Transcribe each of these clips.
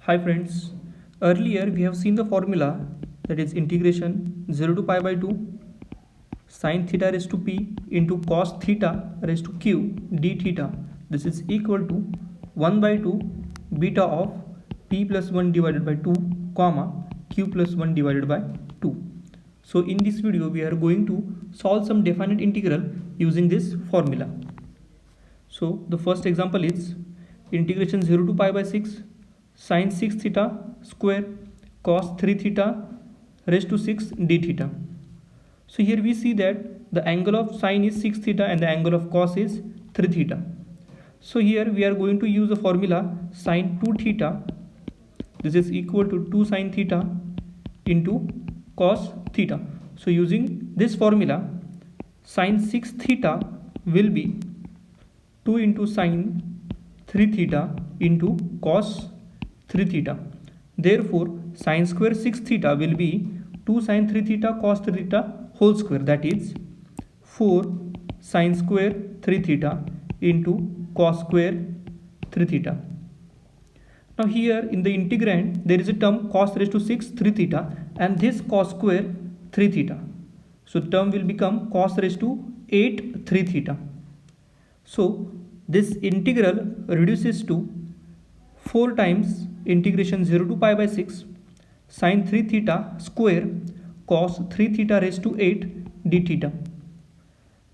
Hi friends, earlier we have seen the formula, that is integration 0 to pi by 2 sin theta raised to p into cos theta raised to q d theta. This is equal to 1 by 2 beta of p plus 1 divided by 2 comma q plus 1 divided by 2. So in this video we are going to solve some definite integral using this formula. So the first example is integration 0 to pi by 6 sin 6 theta square cos 3 theta raised to 6 d theta. So here we see that the angle of sine is 6 theta and the angle of cos is 3 theta. So here we are going to use the formula sin 2 theta. This is equal to 2 sin theta into cos theta. So using this formula, sin 6 theta will be 2 into sin 3 theta into cos 3 theta. Therefore, sin square 6 theta will be 2 sin 3 theta cos 3 theta whole square, that is 4 sin square 3 theta into cos square 3 theta. Now here in the integrand there is a term cos raised to 6 3 theta and this cos square 3 theta. So term will become cos raised to 8 3 theta. So this integral reduces to 4 times integration 0 to pi by 6 sin 3 theta square cos 3 theta raised to 8 d theta.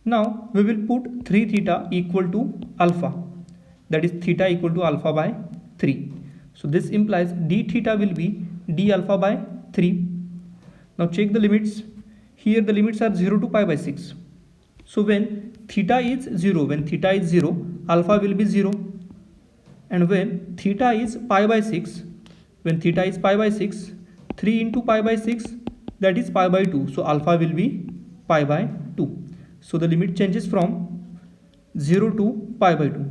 Now we will put 3 theta equal to alpha, that is theta equal to alpha by 3. So this implies d theta will be d alpha by 3. Now check the limits. Here the limits are 0 to pi by 6. So when theta is 0, alpha will be 0. And when theta is pi by 6, 3 into pi by 6, that is pi by 2. So alpha will be pi by 2. So the limit changes from 0 to pi by 2.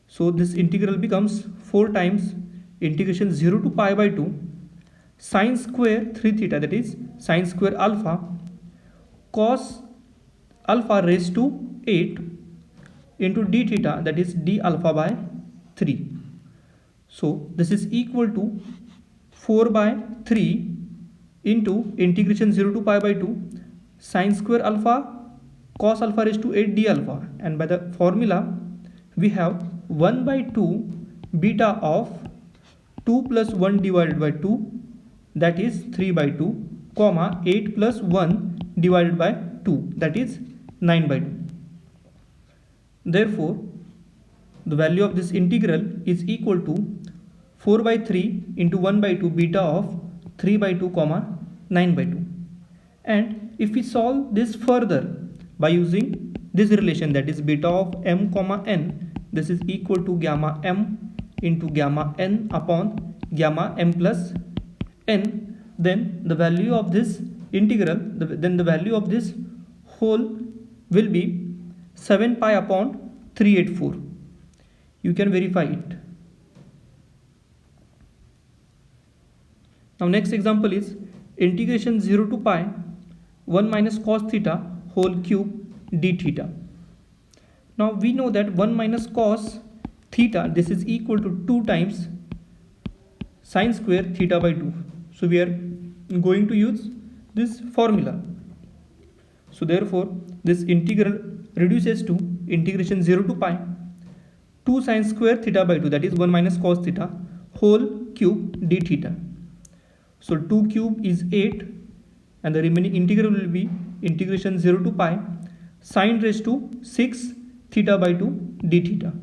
So this integral becomes 4 times integration 0 to pi by 2 sin square 3 theta, that is sin square alpha cos alpha raised to 8 into d theta, that is d alpha by 3. So this is equal to 4 by 3 into integration 0 to pi by 2 sin square alpha cos alpha raised to 8 d alpha, and by the formula we have 1 by 2 beta of 2 plus 1 divided by 2, that is 3 by 2 comma 8 plus 1 divided by 2, that is 9 by 2. Therefore the value of this integral is equal to 4 by 3 into 1 by 2 beta of 3 by 2 comma 9 by 2. And if we solve this further by using this relation, that is beta of m comma n, this is equal to gamma m into gamma n upon gamma m plus n, then the value of this integral, then the value of this whole will be 7 pi upon 384. You can verify it. Now next example is integration 0 to pi 1 minus cos theta whole cube d theta. Now we know that 1 minus cos theta, this is equal to 2 times sin square theta by 2. So we are going to use this formula. So therefore this integral reduces to integration 0 to pi 2 sin square theta by 2, that is 1 minus cos theta whole cube d theta. So 2 cube is 8 and the remaining integral will be integration 0 to pi sin raised to 6 theta by 2 d theta.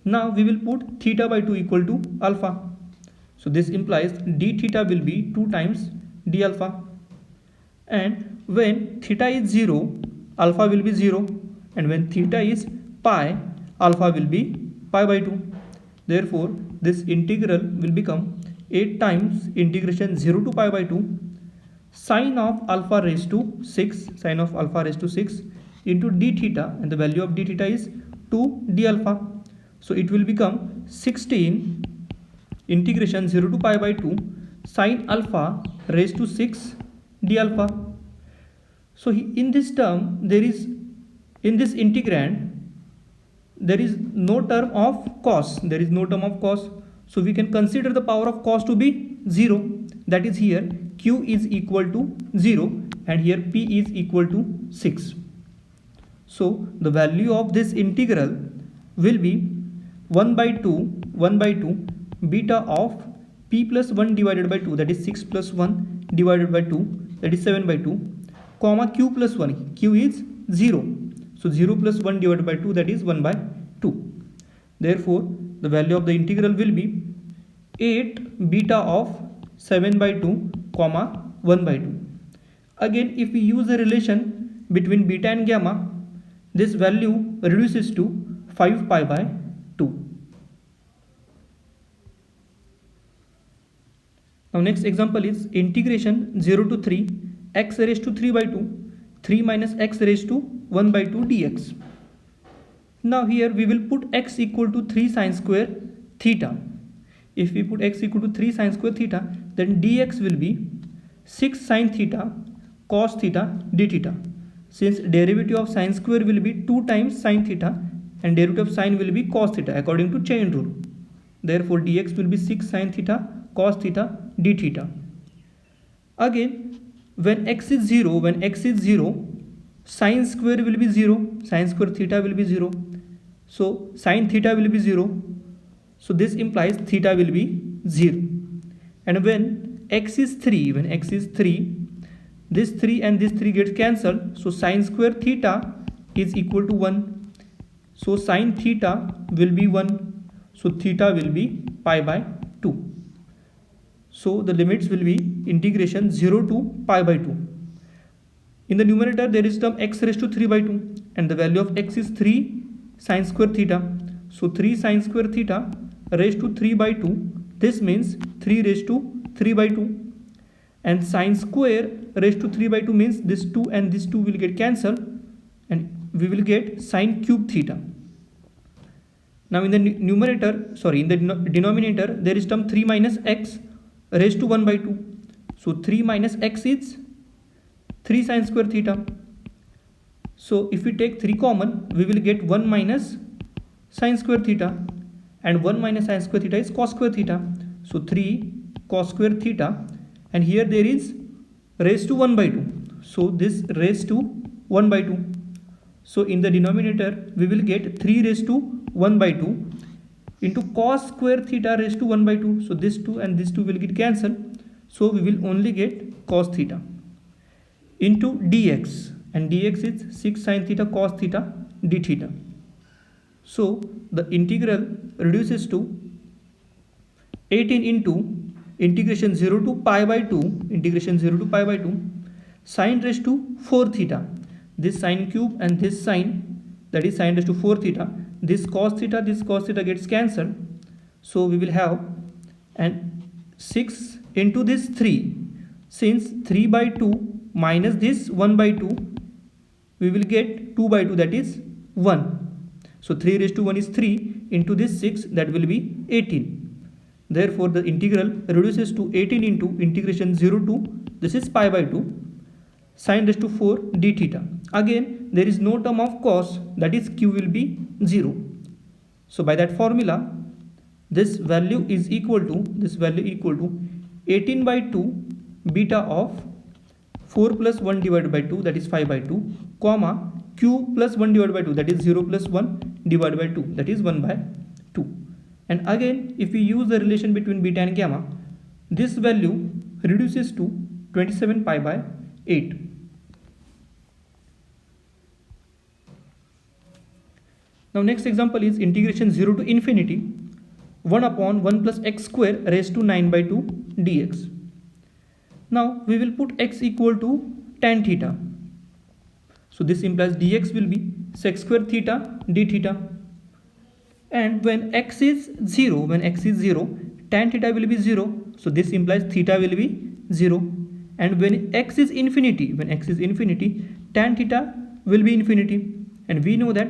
Now we will put theta by 2 equal to alpha. So this implies d theta will be 2 times d alpha. And when theta is 0, alpha will be 0. And when theta is pi, alpha will be pi by 2. Therefore this integral will become 8 times integration 0 to pi by 2 sin of alpha raised to 6 into d theta, and the value of d theta is 2 d alpha. So it will become 16 integration 0 to pi by 2 sin alpha raised to 6 d alpha. So in this term, in this integrand there is no term of cos, So we can consider the power of cos to be 0. That is, here q is equal to 0 and here p is equal to 6. So the value of this integral will be 1 by 2 beta of p plus 1 divided by 2, that is 6 plus 1 divided by 2, that is 7 by 2, comma q plus 1, q is 0. So 0 plus 1 divided by 2, that is 1 by 2. Therefore the value of the integral will be 8 beta of 7 by 2 comma 1 by 2. Again, if we use a relation between beta and gamma, this value reduces to 5 pi by 2. Now next example is integration 0 to 3 x raised to 3 by 2 3 minus x raised to 1 by 2 dx. Now here we will put x equal to 3 sine square theta. If we put x equal to 3 sine square theta, then dx will be 6 sine theta cos theta d theta. Since derivative of sine square will be 2 times sine theta and derivative of sine will be cos theta according to chain rule. Therefore dx will be 6 sine theta cos theta d theta. Again, when x is 0, sine square will be 0, sine square theta will be 0. So sine theta will be 0. So this implies theta will be 0. And when x is 3, this 3 and this 3 gets cancelled. So sine square theta is equal to 1. So sine theta will be 1. So theta will be pi by 2. So the limits will be integration 0 to pi by 2. In the numerator there is term x raised to 3 by 2 and the value of x is 3 sine square theta. So 3 sine square theta raised to 3 by 2. This means 3 raised to 3 by 2. And sine square raised to 3 by 2 means this 2 and this 2 will get cancelled and we will get sine cube theta. Now in the denominator there is term 3 minus x raised to 1 by 2. So 3 minus x is 3 sine square theta. So if we take 3 common, we will get 1 minus sine square theta, and 1 minus sine square theta is cos square theta. So 3 cos square theta, and here there is raised to 1 by 2. So this raised to 1 by 2. So in the denominator we will get 3 raised to 1 by 2 into cos square theta raised to 1 by 2. So this 2 and this 2 will get cancelled. So we will only get cos theta into dx, and dx is 6 sine theta cos theta d theta. So the integral reduces to 18 into integration 0 to pi by 2 sine raised to 4 theta, this sine cube and this sine, that is sine raised to 4 theta, this cos theta gets cancelled. So we will have and 6 into this 3, since 3 by 2 minus this 1 by 2, we will get 2 by 2, that is 1. So 3 raised to 1 is 3 into this 6, that will be 18. Therefore the integral reduces to 18 into integration 0 to, this is pi by 2, sine raised to 4 d theta. Again there is no term of cos, that is q will be 0. So by that formula this value is equal to 18 by 2 beta of 4 plus 1 divided by 2, that is 5 by 2, comma q plus 1 divided by 2, that is 0 plus 1 divided by 2, that is 1 by 2. And again if we use the relation between beta and gamma, this value reduces to 27 pi by 8. Now next example is integration 0 to infinity 1 upon 1 plus x square raised to 9 by 2 dx. Now we will put x equal to tan theta. So this implies dx will be sec square theta d theta. And when x is 0, tan theta will be 0. So this implies theta will be 0. And when x is infinity, tan theta will be infinity. And we know that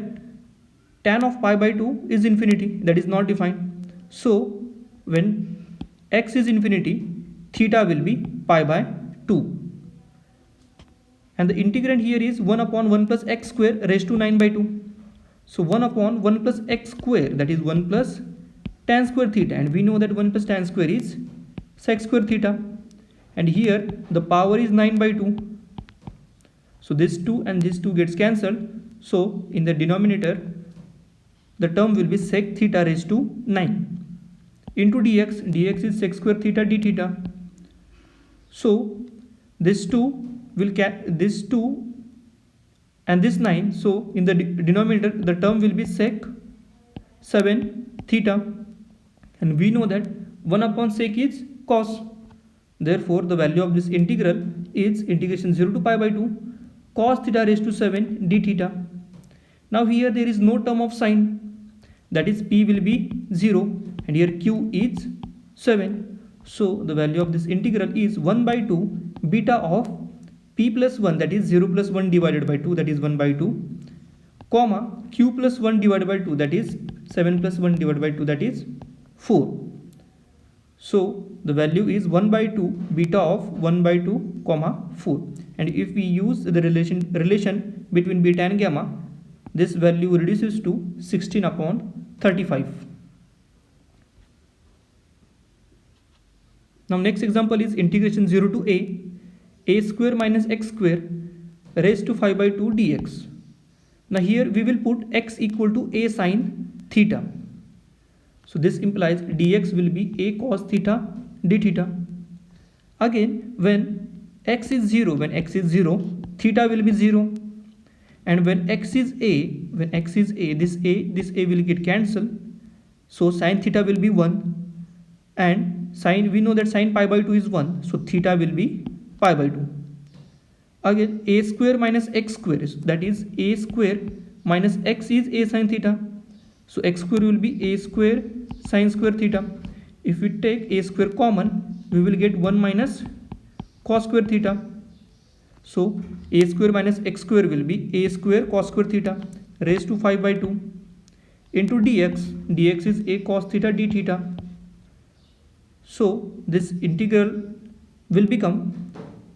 tan of pi by 2 is infinity, that is not defined. So when x is infinity, theta will be pi by 2. And the integrand here is 1 upon 1 plus x square raised to 9 by 2. So 1 upon 1 plus x square, that is 1 plus tan square theta, and we know that 1 plus tan square is sec square theta, and here the power is 9 by 2. So this 2 and this 2 gets cancelled. So in the denominator, the term will be sec theta raised to 9 into dx. Dx is sec square theta d theta. So this 2 will this 2 and this 9. So in the denominator, the term will be sec 7 theta, and we know that 1 upon sec is cos. Therefore the value of this integral is integration 0 to pi by 2 cos theta raised to 7 d theta. Now here there is no term of sine, that is p will be 0, and here q is 7. So the value of this integral is 1 by 2 beta of p plus 1, that is 0 plus 1 divided by 2, that is 1 by 2, comma q plus 1 divided by 2, that is 7 plus 1 divided by 2, that is 4. So the value is 1 by 2 beta of 1 by 2 comma 4, and if we use the relation between beta and gamma, this value reduces to 16 upon 35. Now next example is integration 0 to a square minus x square raised to 5 by 2 dx. Now here we will put x equal to a sine theta. So this implies dx will be a cos theta d theta. Again, when x is 0, theta will be 0, and when x is a, this a will get cancelled. So sine theta will be 1, and sine, we know that sine pi by 2 is 1, so theta will be pi by 2. Again, a square minus x square, that is a square minus x is a sine theta. So x square will be a square sine square theta. If we take a square common, we will get 1 minus cos square theta. So a square minus x square will be a square cos square theta raised to 5 by 2 into dx. Dx is a cos theta d theta. So this integral will become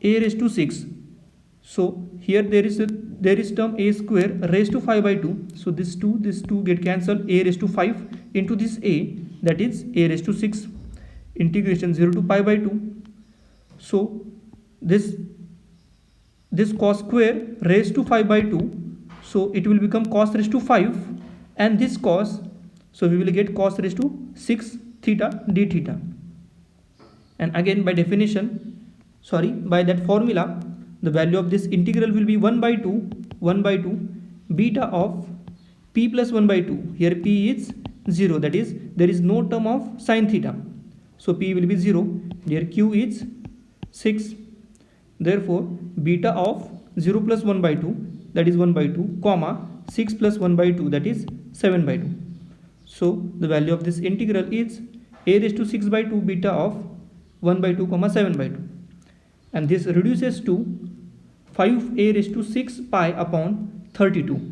a raised to 6. So here there is term a square raised to 5 by 2. So this 2 get cancelled. A raised to 5 into this a, that is a raised to 6, integration 0 to pi by 2. So this cos square raised to 5 by 2, so it will become cos raised to 5, and this cos, so we will get cos raised to 6 theta d theta. And again by that formula, the value of this integral will be 1 by 2 beta of p plus 1 by 2. Here p is 0, that is there is no term of sine theta, so p will be 0. Here q is 6. Therefore beta of 0 plus 1 by 2, that is 1 by 2, comma 6 plus 1 by 2, that is 7 by 2. So the value of this integral is a raised to 6 by 2 beta of 1 by 2 comma 7 by 2, and this reduces to 5a raised to 6 pi upon 32.